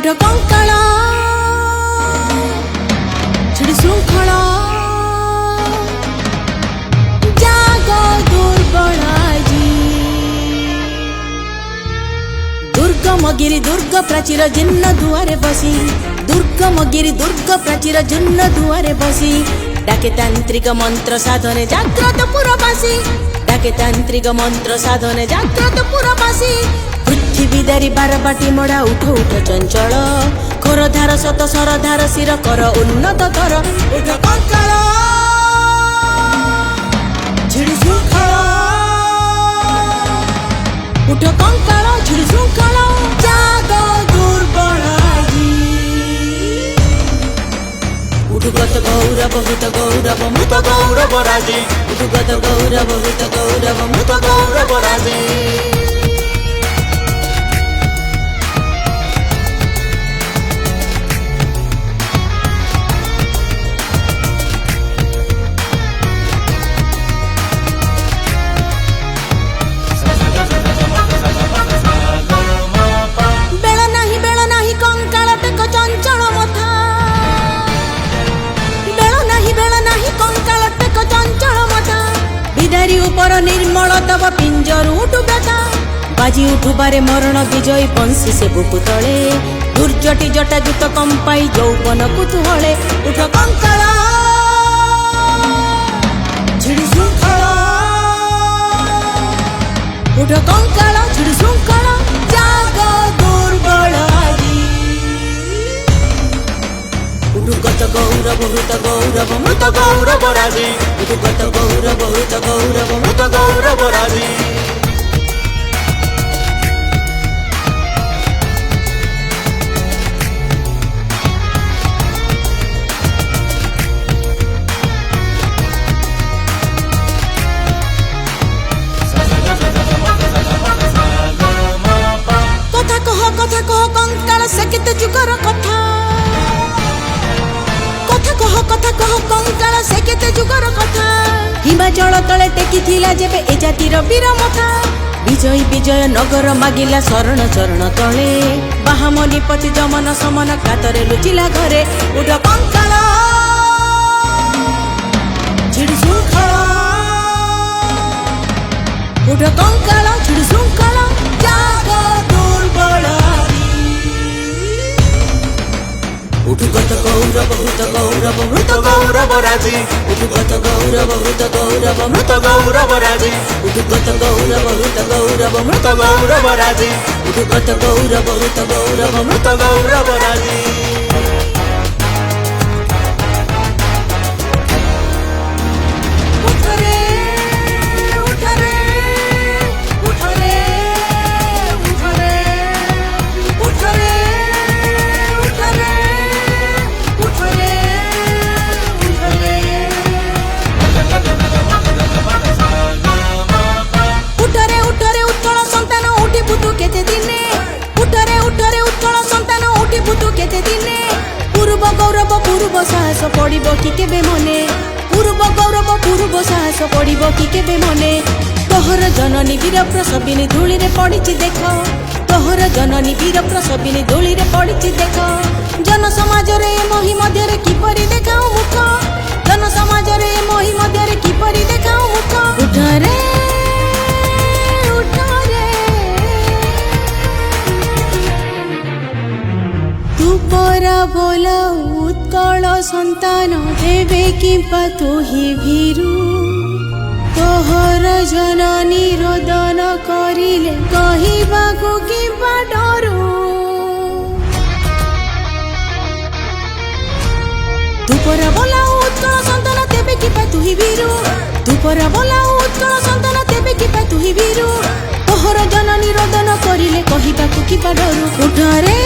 उठ कंकाल छिड़ी श्रृंखला जाग दुर्बलाजी दुर्गमगिरी दुर्ग प्राचीर जिन्न दुआरे बसी दुर्गमगिरी दुर्ग प्राचीर जिन्न दुआरे बसी डाके तांत्रिक मंत्र साधने जाग्रत पुरबासी डाके तांत्रिक मंत्र साधने जाग्रत पुरबासी पृथ्वीदारी बारबाटी मड़ा उठ उठ चंचल खरधार सत सरधार शिर कर उन्नत तर उठ कंकाल छिड़ी श्रृंखला उठ कंकाल छिड़ी श्रृंखला जाग दुर्बलाजी उठगत गौरव हुत गौरव मृत गौरव राजी उठगत गौरव हुत गौरव मृत गौरव राजी ऊपर निर्मल तब पिंजर उठु व्यथा बाजी उठुबारे मरण विजय बंशी से बुकु तले दुर्जटी जटा जुत कंपाई यौवन कुतूहले उठ कंकाल छिड़ी श्रृंखला उठ कंकाल छिड़ी श्रृंखला जाग दुर्बलाजी उठगत गौरव हुत गौरव मृत गौरव राजी उठगत गौरव हुत गौरव मृत गौरव राजी कथा कह कंकाल से केते जुगर कथा कथा कह कंकाल से केते जुगर कथा हिमाचल तले टेकी थिला जेबे ए जातिर वीर मथा विजय विजय नगर मागिला शरण चरण तले बाहामनी पति जमन समन कातरे लुचिला घरे उठ कंकाल छिड़ी श्रृंखला उठ कंकाल छिड़ी श्रृंखला जाग दुर्बलाजी उठगत गौरव हुत गौरव मृत गौरव राजी उठगत गौरव हुत गौरव मृत गौरव राजी उठगत गौरव हुत गौरव मृत गौरव राजी उठगत गौरव हुत गौरव मृत गौरव राजी पूर्व साहस पड़िबो कि केबे मने पूर्व गौरव पूर्व साहस पड़िबो कि केबे मने तोहर जननी वीर प्रसविनी धूली रे पड़िछि देख तोहर जननी वीर प्रसविनी धूली रे पड़िछि देख जन समाज रे मोहि मध्य रे किपरि देखाऊ मुख जन समाज रे मोहि मध्य रे किपरि देखाऊ मुख उठ रे तू परा बोला उत्कल संतान देवे किंबा तुही भीरु तोहर जननी रोदन करिले कहिबाकु किंबा डरू तू परा बोला उत्कल संतान देवे किंबा तुही भीरु तू परा बोला उत्कल संतान देवे किंबा तुही भीरु तोहर जननी रोदन करिले कहिबाकु किंबा डरू उठ रे